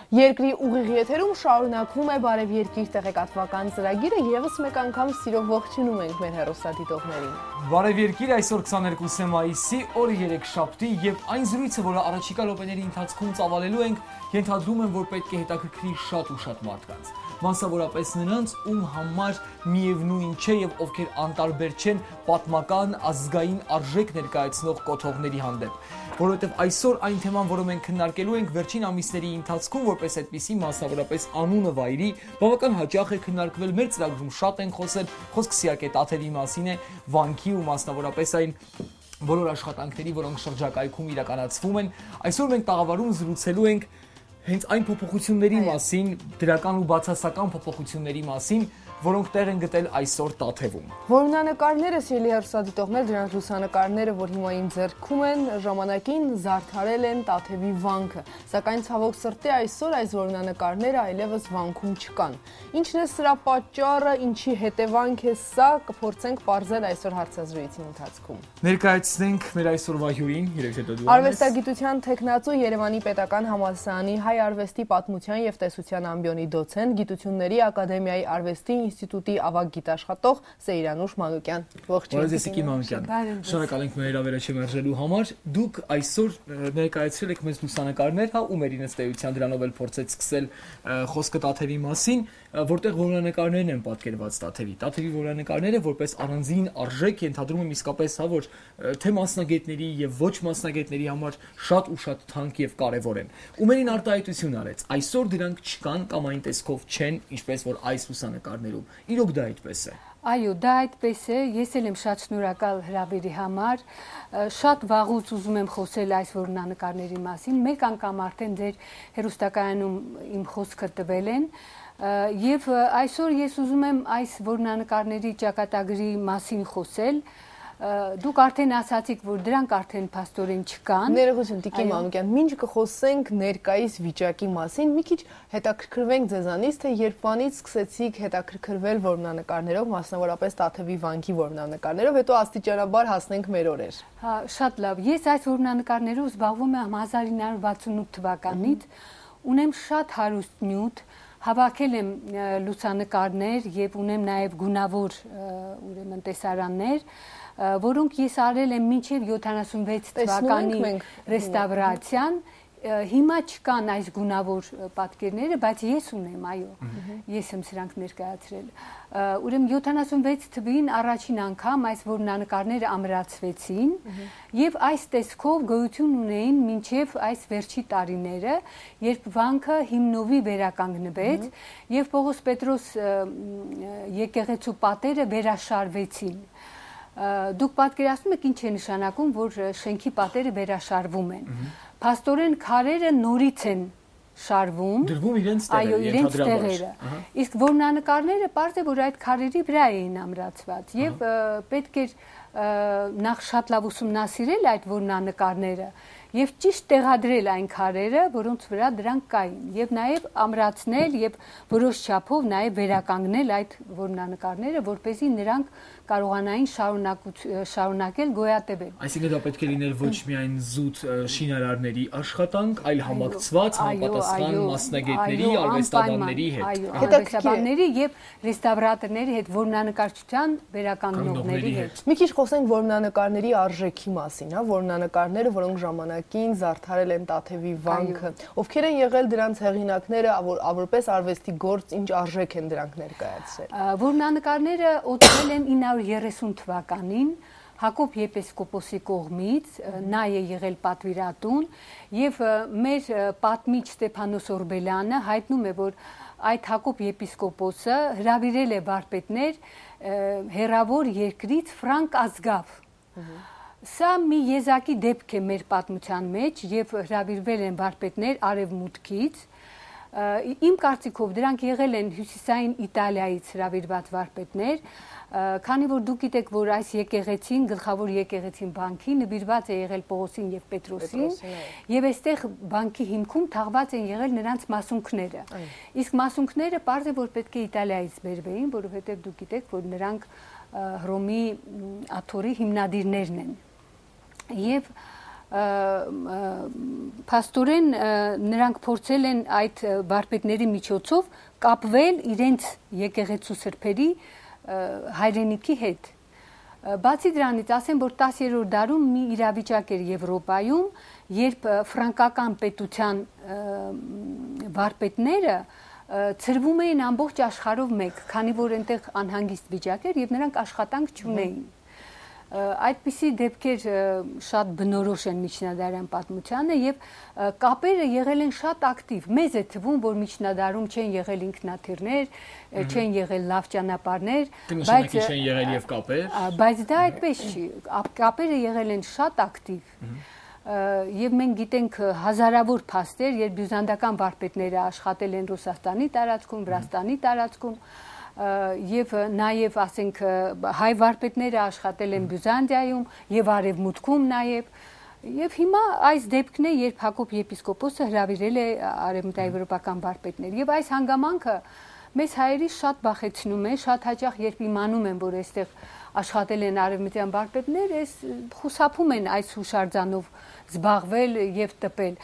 Երկրի ուղիղ եթերում շարունակվում է Բարև երկիր տեղեկատվական ծրագիրը, ևս մեկ անգամ սիրով ողջունում ենք մեր հեռուստադիտողներին։ Բարև երկիր, այսօր 22 մայիսի, օրը երեքշաբթի եւ այն զրույցը, որը առաջիկա րոպեների ընթացքում ծավալելու ենք, ենթադրում եմ, որ պետք է հետաքրքրի շատ ու շատ մարդկանց։ Մասնավորապես նրանց, ում համար միևնույն չէ եւ ովքեր անտարբեր չեն պատմական ազգային արժեք ներկայացնող կոթողների հանդեպ։ Որովհետև այսօր այն թեման, որը մենք քննարկելու ենք վերջին ամիսների ընթացքում, որպես այդպիսի մասնավորապես անունը վայրի, բավական հաճախ է քննարկվել մեր ծրագրում շատ են խոսել, խոսքը իհարկե Տաթևի մասին է, վանքի ու մասնավորապես այն բոլոր աշխատանքների, որոնք շրջակայքում իրականացվում են։ Այսօր մենք տաղավարում զրուցելու ենք հենց այն փոփոխությունների մասին, դրական ու բացասական փոփոխությունների մասին, որոնք տեղ են գտել այսօր Տաթևում։ Որմնանկարները, սիրելի հեռուստադիտողներ, դրանց լուսանկարները, որ հիմա իմ ձեռքում են, ժամանակին զարդարել են Տաթևի վանքը, սակայն ցավոք սրտի այսօր այս որմնանկարները այլևս վանքում չկան։ Ինչն է սրա պատճառը, ինչի հետևանք է սա, կփորձենք պարզել այսօր հարցազրույցի ընթացքում։ Ներկայացնենք մեր այսօրվա հյուրին, երեք հետո դու Արվեստագիտության թեկնածու, Երևանի Պետական համալսարանի հայ արվեստի պատմության եւ տեսության ամբիոնի դոցենտ, Գիտությունների ակադեմիայի արվեստի ինստիտուտի ավագ գիտաշխատող Սեյրանուշ Մանուկյան։ Ողջույն։ Շնորհակալ ենք մեր հրավերը չմերժելու համար։ Դուք այսօր ներկայացրել եք մեզ լուսանկարներ, հա, ու մեր ինձ տեյության դրանով էլ փորձեց սկսել խոսքը Տաթևի մասին, որտեղ որմնանկարներն են պատկերված Տաթևի։ Տաթևի որմնանկարները որպես առանձին արժեք ենթադրում եմ իսկապես, հա, որ թե մասնագետների եւ ոչ մասնագետների համար շատ ու շատ թանկ եւ կարեւոր են։ Ումերին արտահայտություն արեց։ Այսօր դրանք չկան կամ այն տեսքով չեն, ինչպես որ այս լուսանկարներում։ Իրոք դա այդպես է։ Այո, դա այդպես է, ես էլ եմ շատ շնորհակալ հրավերի համար, շատ վաղուց ուզում եմ խոսել այս որմնանկարների մասին, մեկ անգամ արդեն ձեր հեռուստակայանում իմ խոսքը տվել են, եւ այսօր ես ուզում եմ այս որմնանկարների ճակատագրի մասին խոսել։ Դուք արդեն ասացիք, որ դրանք արդեն փաստորեն չկան։ Ներողություն, Տիկին Մանուկյան, մինչ կխոսենք ներկայիս վիճակի մասին, մի քիչ հետաքրքրվենք ձեզանից, թե երբանից սկսեցիք հետաքրքրվել որմնանկարներով, մասնավորապես Տաթևի վանքի որմնանկարներով, հետո աստիճանաբար հասնենք մեր օրեր։ Հա, շատ լավ։ Ես այս որմնանկարներով զբաղվում եմ 1968 թվականից, ունեմ շատ հարուստ նյութ, հավաքել եմ լուսանկարներ եւ ունեմ նաեւ գունավոր ուրեմն տեսարաններ, որոնք ես արել եմ մինչև 76 թվականի ռեստավրացիան, հիմա չկան այս գունավոր պատկերները, բայց ես ունեմ, այո, ես եմ սրանք ներկայացրել։ Ուրեմն 76 թվին առաջին անգամ այս որմնանկարները ամրացվեցին եւ այս տեսքով գոյություն ունեին մինչև այս վերջի տարիները, երբ վանքը հիմնովի վերականգնվեց եւ Պողոս Պետրոս եկեղեցու պատերը վերաշարվեցին։ Դուք պատկերացնում եք ինչ է նշանակում, որ շենքի պատերը վերաշարվում են։ Փաստորեն քարերը նորից են շարվում, դրվում իրենց այո, իրենց տեղերը։ Իսկ որմնանկարները պարզ է, որ այդ քարերի վրա էին ամրացված եւ պետք էր նախ շատ լավ ուսումնասիրել այդ որմնանկարները եւ ճիշտ տեղադրել այն քարերը, որոնց վրա դրանք կային, եւ նաեւ ամրացնել եւ որոշ չափով նաեւ վերականգնել այդ որմնանկարները, որպեսզի նրանք կարողանային շարունակել գոյատևել։ Այսինքն դա պետք է լիներ ոչ միայն զուտ շինարարների աշխատանք, այլ համակցված համապատասխան մասնագետների, արվեստաբանների հետ։ Արվեստաբանների եւ ռեստավրատորների հետ, որմնանկարչության վերականգնողների հետ։ Մի քիչ խոսենք որմնանկարների արժեքի մասին, հա, որմնանկարները, որոնք ժամանակին զարդարել են Տաթևի վանքը, ովքեր են եղել դրանց հեղինակները, որպես արվեստի գործ, ինչ արժեք են դրանք ներկայացրել։ Որմնանկարները օծվել են 930 թվականին Հակոբ եպիսկոպոսի կողմից, նա է եղել պատվիրատուն եւ մեր պատմիչ Ստեփանոս Օրբելյանը հայտնում է, որ այդ Հակոբ եպիսկոպոսը հրավիրել է վարպետներ հեռավոր երկրից ֆրանկ ազգավ։ Սա մի եզակի դեպք է մեր պատմության մեջ եւ հրավիրվել են վարպետներ արևմուտքից։ Իմ կարծիքով դրանք եղել են հյուսիսային Իտալիայից հրավիրված վարպետներ, քանի որ դուք գիտեք, որ այս եկեղեցին, գլխավոր եկեղեցին բանկի նվիրված է եղել Պողոսին եւ Պետրոսին, եւ այստեղ բանկի հիմքում թաղված են եղել նրանց մասունքները։ Իսկ մասունքները պարզ է, որ պետք է Իտալիայից բերվեին, որովհետեւ դուք գիտեք, որ նրանք Հռոմի աթոռի հիմնադիրներն են։ Եվ փաստորեն նրանք փորձել են այդ վարպետների միջոցով կապվել իրենց եկեղեցու սրբերի հայրենիքի հետ։ Բացի դրանից ասեմ, որ 10-րդ դարում մի իրավիճակ էր Եվրոպայում, երբ ֆրանկական պետության վարպետները ծրվում էին ամբողջ աշխարհով մեկ, քանի որ այնտեղ անհանգիստ վիճակ էր եւ նրանք աշխատանք չունեին։ Այդպիսի դեպքեր շատ բնորոշ են միջնադարյան պատմությանը եւ կապերը եղել են շատ ակտիվ։ Մեզ է թվում, որ միջնադարում չեն եղել ինքնաթիռներ, չեն եղել լավ ճանապարհներ, բայց չեն եղել եւ կապեր։ Բայց դա այդպես չի։ Կապերը եղել են շատ ակտիվ։ Եվ մենք գիտենք հազարավոր փաստեր, երբ բյուզանդական վարպետները աշխատել են Ռուսաստանի տարածքում, Վրաստանի տարածքում, եւ նաեւ ասենք հայ վարպետները աշխատել են Բյուզանդիայում եւ Արևմուտքում եւ հիմա այս դեպքն է, երբ Հակոբ եպիսկոպոսը հրավիրել է արևմտաեվրոպական վարպետներ եւ այս հանգամանքը մեզ հայերի շատ բախեցնում է, շատ հաճախ երբ իմանում են, որ այստեղ աշխատել են արևմտյան վարպետներ, այս խուսափում են այս հուշարձանով զբաղվել եւ տպել։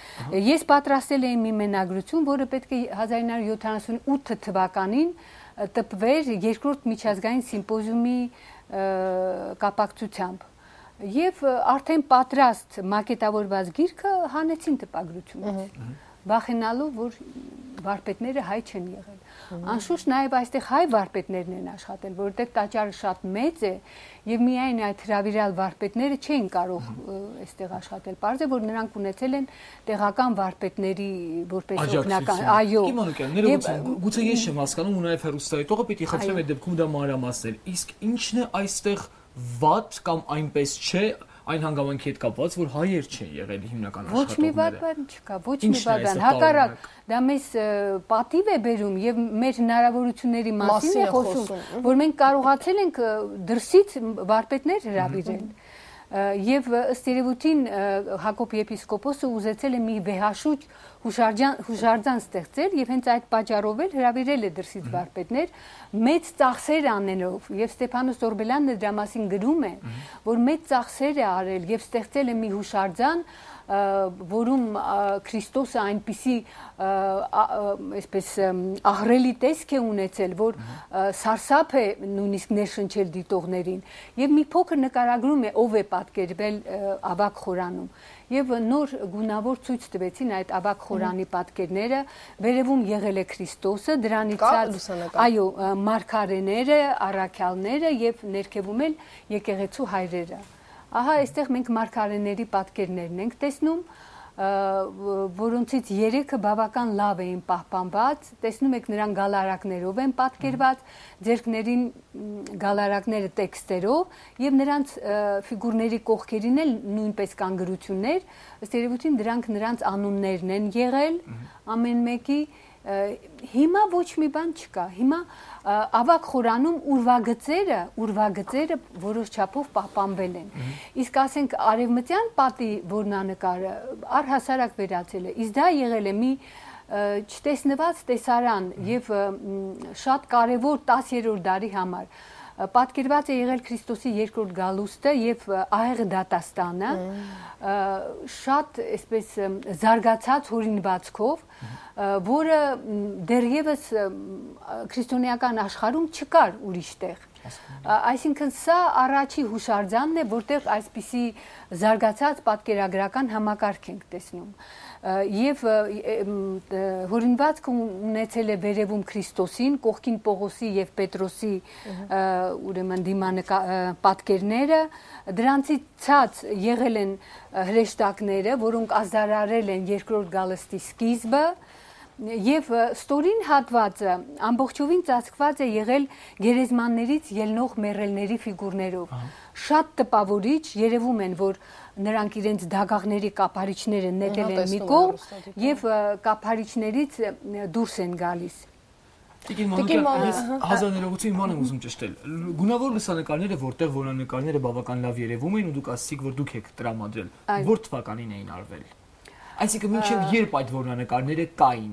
Ես պատրաստել եմ մի մենագրություն, որը պետք է 1978 թվականին տպվեր երկրորդ միջազգային սիմպոզիումի կապակցությամբ եւ արդեն պատրաստ մակետավորված գիրքը հանեցին տպագրությունից, վախենալով, որ վարպետները հայ չեն եղել։ Անշուշտ նաև այստեղ հայ վարպետներն են աշխատել, որովհետև տաճարը շատ մեծ է եւ միայն այդ հրավիրյալ վարպետները չէին կարող այստեղ աշխատել։ Պարզ է, որ նրանք ունեցել են տեղական վարպետների որպես օգնական, այո։ Գուցե ես չեմ հասկանում ու նաև հեռուստայտողը պիտի խնդրեմ այդ դեպքում դա մանրամասնել։ Իսկ ի՞նչն է այստեղ վատ կամ այնպես չէ այն հանգամանքի հետ կապված, որ հայեր չեն եղել հիմնական աշխատողները։ Ոչ մի վատ բան չկա, ոչ մի վատ բան։ Հակառակ, դա մեզ պատիվ է բերում եւ մեր հնարավորությունների մասին է խոսում, որ մենք կարողացել ենք դրսից վարպետներ հրավիրել։ Եվ ըստ երևույթին Հակոբ եպիսկոպոսը ուզեցել է մի վեհաշուչ հուշարձան ստեղծել եւ հենց այդ պատճառով էլ հրավիրել է դրսից վարպետներ մեծ ծախսեր անելով եւ Ստեփանոս Օրբելյանն դրա մասին գրում է, որ մեծ ծախսեր է արել եւ ստեղծել է մի հուշարձան, որում Քրիստոսը այնպիսի այսպես ահռելի տեսք է ունեցել, որ սարսափ է նույնիսկ ներշնչել դիտողներին եւ մի փոքր նկարագրում է ով է պատկերվել ավագ խորանում եւ նոր գունավոր ցույց տվեցին այդ ավագ խորանի պատկերները, վերևում եղել է Քրիստոսը, դրանից այո, մարգարեները, առաքյալները եւ ներքևում էլ եկեղեցու հայրերը։ Ահա այստեղ մենք մարգարեների պատկերներն ենք տեսնում, որոնցից 3-ը բավական լավ էին պահպանված, տեսնում եք նրանք գալարակներով են պատկերված, ձեռքներին գալարակները տեքստերով եւ նրանց ֆիգուրների կողքերին էլ նույնպես կան գրություններ, ըստ երևույթին դրանք նրանց անուններն են եղել ամեն մեկի։ Հիմա ոչ մի բան չկա, հիմա ավագ խորանում ուրվագծերը որոշ չափով պահպանվել են, իսկ ասենք արևմտյան պատի որնանկարը առհասարակ վերացել է, իսկ դա եղել է մի չտեսնված տեսարան եւ շատ կարեւոր 10-րդ դարի համար։ Պատկերված է եղել Քրիստոսի երկրորդ գալուստը եւ ահեղ դատաստանը, շատ այսպես զարգացած հորինվածքով, որը դեռևս քրիստոնեական աշխարհում չկար ուրիշ տեղ։ Այսինքն սա առաջի հուշարձանն է, որտեղ այսպիսի զարգացած պատկերագրական համակարգ ենք տեսնում։ Եվ հորինվածքը ունեցել է վերևում Քրիստոսին, կողքին Պողոսի եւ Պետրոսի ուրեմն պատկերները, դրանցից ցած եղել են հրեշտակները, որոնք ազդարարել են երկրորդ գալստի սկիզբը, եւ ստորին հատվածը ամբողջովին ծածկված է եղել գերեզմաններից ելնող մեռելների ֆիգուրներով։ Շատ տպավորիչ, երևում են, որ նրանք իրենց դագաղների կափարիչները նետել են մի կողմ եւ կափարիչներից դուրս են գալիս։ Ես հազարներողություն իման եմ ուզում ճշտել։ Գունավոր լուսանկարները, որտեղ որնանկարները բավական լավ երևում են ու դուք ասացիք, որ դուք եք տրամադրել, որ թվականին էին արվել։ Այսինքն մինչև երբ այդ որնանկարները կային։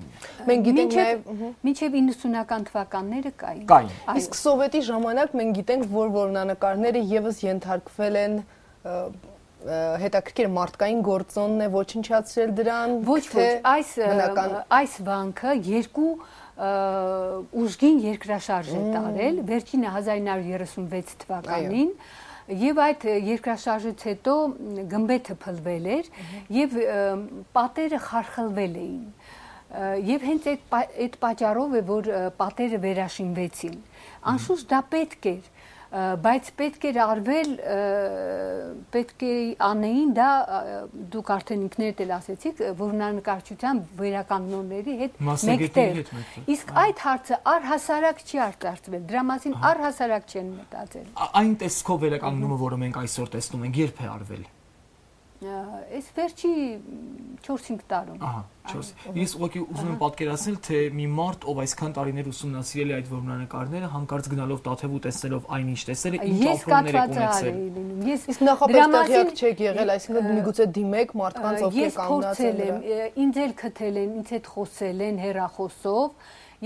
Մենք գիտենք նաև մինչև 90-ական թվականները կային։ Իսկ սովետի ժամանակ մենք գիտենք, որ որնանկարները եւս ենթարկվել են հետաքրքիր մարդկային գործոնն է ոչնչացրել դրան, ոչ, այս վանքը երկու ուժգին երկրաշարժ է տարել, վերջինը 1936 թվականին, եւ այդ երկրաշարժից հետո գմբեթը փլվել էր եւ պատերը խարխլվել էին։ Եվ հենց այդ պատճառով է, որ պատերը վերաշինվեցին։ Անշուշտ դա պետք էր, բայց պետք էր արվել, պետք է անեին դա, դուք արդեն ինքներդ էլ ասեցիք, որմնանկարչության վերականգնողների հետ մեկտեղ։ Իսկ այդ հարցը առհասարակ չի արտարծվել, դրա մասին առհասարակ չեն մտածել։ Այն տեսքով վերականգնումը, որը մենք այսօր տեսնում ենք, երբ է արվել։ Այս վերջի 4-5 տարում։ Ահա, 4։ Ես ուղղակի ուզում եմ պատկերացնել, թե մի մարդ, ով այսքան տարիներ ուսումնասիրել է այդ որմնանկարները, հանկարծ գնալով Տաթև ու տեսնելով այնինչ տեսել է, ինչ ապրումներ է ունեցել։ Իսկ նախապես տեղյակ չեք եղել, այսինքն միգուցե դիմեք մարդկանց, ովքեր կանգնած են։ Ինձ էլ քթել են, ինձ հետ խոսել են հեռախոսով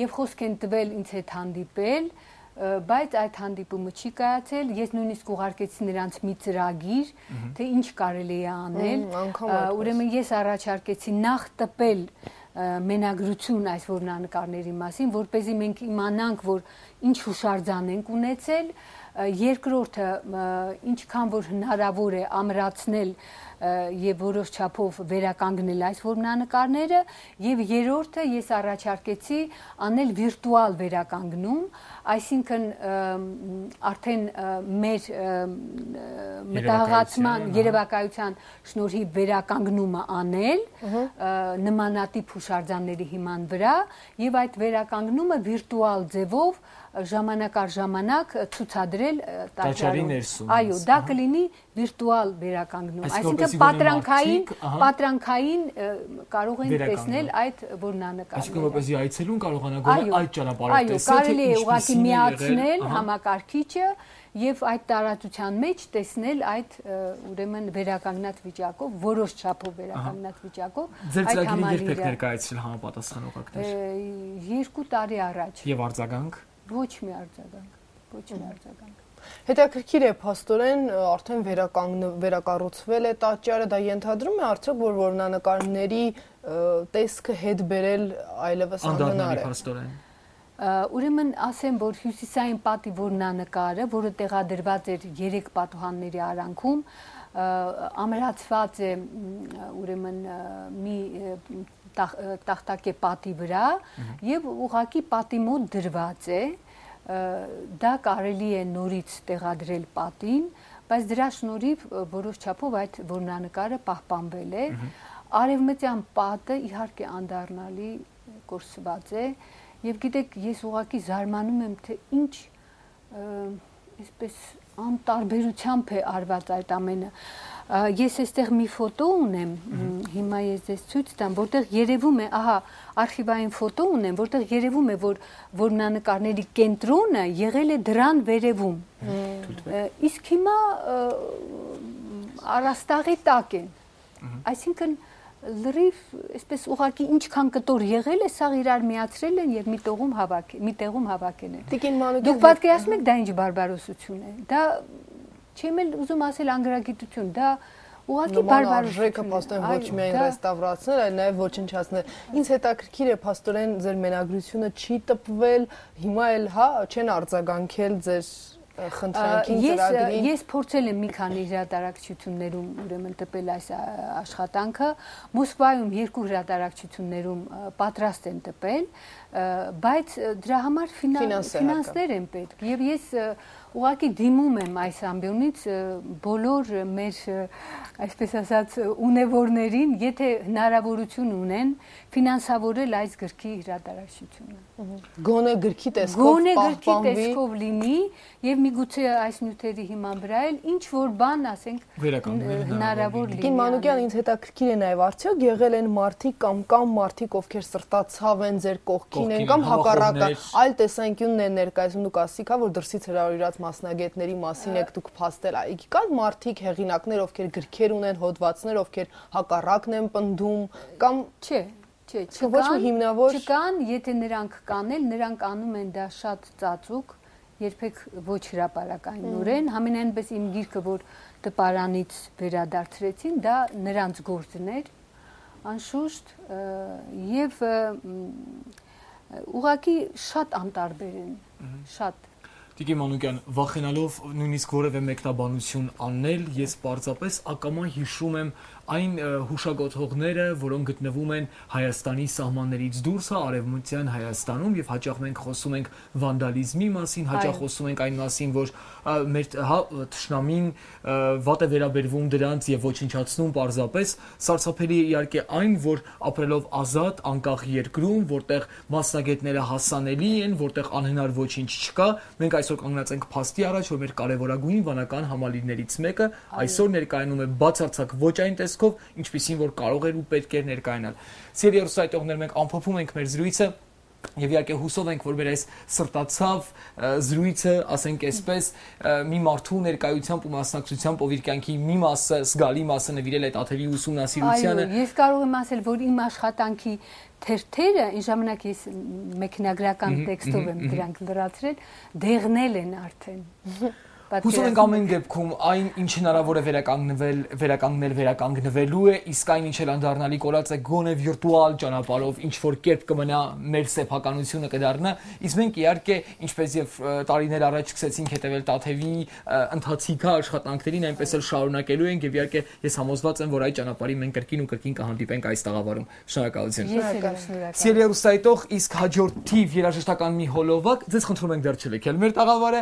եւ խոսք են տվել ինձ հետ հանդիպել, բայց այդ հանդիպումը չի կայացել, ես նույնիսկ ուղարկեցի նրանց մի ծրագիր, թե ինչ կարելի է անել, ուրեմն ես առաջարկեցի նախ տպել մենագրություն այս որմնանկարների մասին, որպեսզի մենք իմանանք, որ ինչ հուշարձան ենք ունեցել, երկրորդը ինչքան որ հնարավոր է ամրացնել եւ որոշ չափով վերականգնել այս որմնանկարները եւ երրորդը ես առաջարկեցի անել վիրտուալ վերականգնում, այսինքն արդեն մեր մտահղացման երևակայության շնորհիվ վերականգնումը անել նմանատիպ հուշարձանների հիման վրա եւ այդ վերականգնումը վիրտուալ ձևով ժամանակ առ ժամանակ ցուցադրել տաճարի ներսում։ Այո, դա կլինի վիրտուալ վերականգնում, այսինքն պատրանքային կարող են տեսնել այդ որմնանկարները։ Այսինքն որպեսզի այցելուն կարողանա գոնե այդ ճանապարհով տեսնել, թե կարելի է ուղղակի միացնել համակարգիչը եւ այդ տարածության մեջ տեսնել այդ ուրեմն վերականգնած վիճակով, որոշ չափով վերականգնած վիճակով։ Ձեր ծրագիրը երբ եք ներկայացրել համապատասխան օղակներ։ 2 տարի առաջ։ Եվ արձագանք։ Ոչ մի արձագանք։ Հետաքրքիր է, փաստորեն արդեն վերակառուցվել է տաճարը, դա ենթադրում է արդյոք, որ որմնանկարների տեսքը հետ բերել այլևս անհնար է։ Ուրեմն ասեմ, որ հյուսիսային պատի որմնանկարը, որը տեղադրված էր 3 պատուհանների արանքում, ամրացված է ուրեմն մի տախտակե պատի վրա եւ ուղղակի պատի մոտ դրված է, դա կարելի է նորից տեղադրել պատին, բայց դրա շնորհիվ որոշ չափով այդ որմնանկարը պահպանվել է։ Արևմտյան պատը իհարկե անդառնալի կորսված է եւ գիտեք, ես ուղղակի զարմանում եմ, թե ինչ այսպես անտարբերությամբ է արված այդ ամենը։ Ես այստեղ մի ֆոտո ունեմ, հիմա ես ձեզ ցույց տամ, որտեղ երևում է, ահա, արխիվային ֆոտո ունեմ, որտեղ երևում է, որ որմնանկարների կենտրոնը եղել է դրան վերևում։ Իսկ հիմա առաստաղի տակ են։ Այսինքն լրիվ, այսպես ուղղակի ինչքան կտոր եղել է, սա իրար միացրել են եւ մի տեղում հավաքել են։ Դուք պատկերացնում եք դա ինչ բարբարոսություն է։ Դա չեմ էլ ուզում ասել անգրագիտություն, դա ուղղակի բարբարոսություն է։ Փաստորեն ոչ միայն ռեստավրացնել, այլ նաև ոչնչացնել։ Ինձ հետաքրքիր է, փաստորեն ձեր մենագրությունը չի տպվել, հիմա էլ հա չեն արձագանքել ձեր խնդրանքին ծրագրին։ Ես փորձել եմ մի քանի հրատարակչություններում ուրեմն տպել այս աշխատանքը, Մոսկվայում 2 հրատարակչություններում պատրաստ են տպել, բայց դրա համար ֆինանսներ են պետք եւ ես ուղղակի դիմում եմ այս ամբիոնից բոլոր մեր այսպես ասած ունևորներին, եթե հնարավորություն ունեն ֆինանսավորել այս գրքի հրատարակչությունը։ Գոնե գրքի տեսքով պահպանվի լինի եւ միգուցե այս նյութերի հիման վրա էլ ինչ որ բան, ասենք, հնարավոր լինի։ Կին Մանուկյան, ինձ հետաքրքիր է նաեւ արդյոք եղել են մարդիկ կամ մարդիկ, ովքեր սրտացավ են ձեր կողքին են կամ հակառակը, այլ տեսանկյունն են ներկայացնում, դուք ասիք, որ դրսից հրավիրած մասնագետների մասին եք դուք փաստել, կան մարդիկ, հեղինակներ, ովքեր գրքեր ունեն, հոդվածներ, ովքեր հակառակն են պնդում կամ չկան, եթե նրանք կանել, նրանք անում են դա շատ ծածուկ երբեք ոչ հրապարակայնորեն, համենայնպես իմ գիրքը, որ տպարանից վերադարձրեցին, դա նրանց գործն էր, անշուշտ, եւ ուղղակի շատ անտարբեր են, շատ Տիկին Մանուկյան, վախենալով նույնիսկ որևէ մեկնաբանություն անել, ես պարզապես ակամա հիշում եմ այն հուշագոթողները, որոնք գտնվում են Հայաստանի սահմաններից դուրս, արևմտյան Հայաստանում, եւ հաճախ մենք խոսում ենք վանդալիզմի մասին, հաճախ խոսում ենք այն մասին, որ մեր թշնամին վատ է վերաբերվում դրանց եւ ոչնչացնում պարզապես, սարսափելի է իհարկե այն, որ ապրելով ազատ, անկախ երկրում, որտեղ մասնագետները հասանելի են, որտեղ անհնար ոչինչ չկա, մենք այսօր կանգնած ենք փաստի առաջ, որ մեր կարևորագույն վանական համալիրներից մեկը այսօր ներկայանում է բացարձակ ոչ այն տեսքով, ինչպիսին որ կարող էր ու պետք էր ներկայանալ։ Սիրելի հեռուստադիտողներ, մենք ամփոփում ենք մեր զրույցը եւ իհարկե հուսով ենք, որ մեր այս սրտացավ զրույցը, ասենք այսպես, մի մարդու ներկայությամբ ու մասնակցությամբ ով իր կյանքի մի մասը, զգալի մասը նվիրել է Տաթևի ուսումնասիրությանը։ Այո, ես կարող եմ ասել, որ իմ աշխատանքի թերթերը, այն ժամանակ ես մեքենագրական տեքստով եմ դրանք լրացրել, դեղնել են արդեն։ Հուսով ենք ամեն դեպքում այն ինչ հնարավոր է վերականգնվելու է, իսկ այն ինչ էլ անդառնալի կորած է գոնե վիրտուալ ճանապարհով ինչ որ կերպ կմնա մեր սեփականությունը կդառնա, իսկ մենք իհարկե ինչպես եւ տարիներ առաջ սկսեցինք հետեւել Տաթևի ընթացիկա աշխատանքներին, այնպես էլ շարունակելու ենք եւ իհարկե ես համոզված եմ, որ այդ ճանապարհին մենք կրկին ու կրկին կհանդիպենք այս տաղավարում։ Շնորհակալություն։ Սիրելի հեռուստադիտող, իսկ հաջորդ թիվ երաժշտական մի հոլովակ, ձեզ խնդրում ենք դեռ չլքել մեր տաղավարը,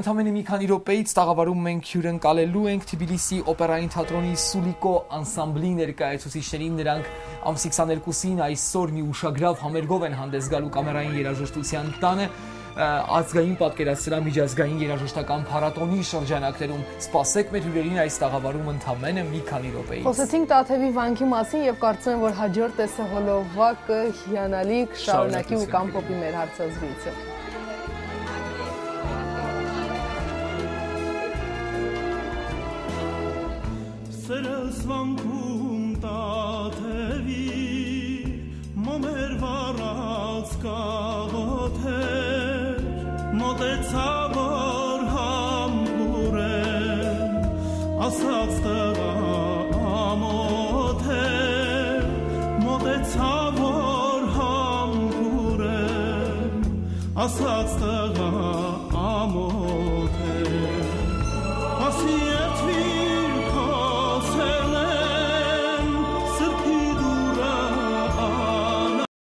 ընդամենը մի քանի րոպեից տաղավարում մենք հյուրընկալելու ենք Թբիլիսի օպերային թատրոնի Սուլիկո անսամբլի ներկայացուցիչներին, նրանք ամսի 22-ին այսօր մի ուշագրավ համերգով են հանդես գալու կամերային երաժշտության տանը ազգային պատկերասրահ միջազգային երաժշտական փառատոնի շրջանակներում։ Սպասեք մեր հյուրերին այս տաղավարում ընդամենը մի քանի րոպեից։ Խոսեցինք Տաթևի վանքի մասին եւ կարծում եմ, որ հաջորդ տեսը հոլովակը հիանալի կշարունակի ու կամփոփի մեր հարցազրույցը։ Սերս վանքում Տաթևի մոմեր վառած կաղոթեր մոտեցավ որ համբուրեմ ասաց տղա ամոթ է մոտեցավ որ համբուրեմ ասաց տղա ամոթ է ասի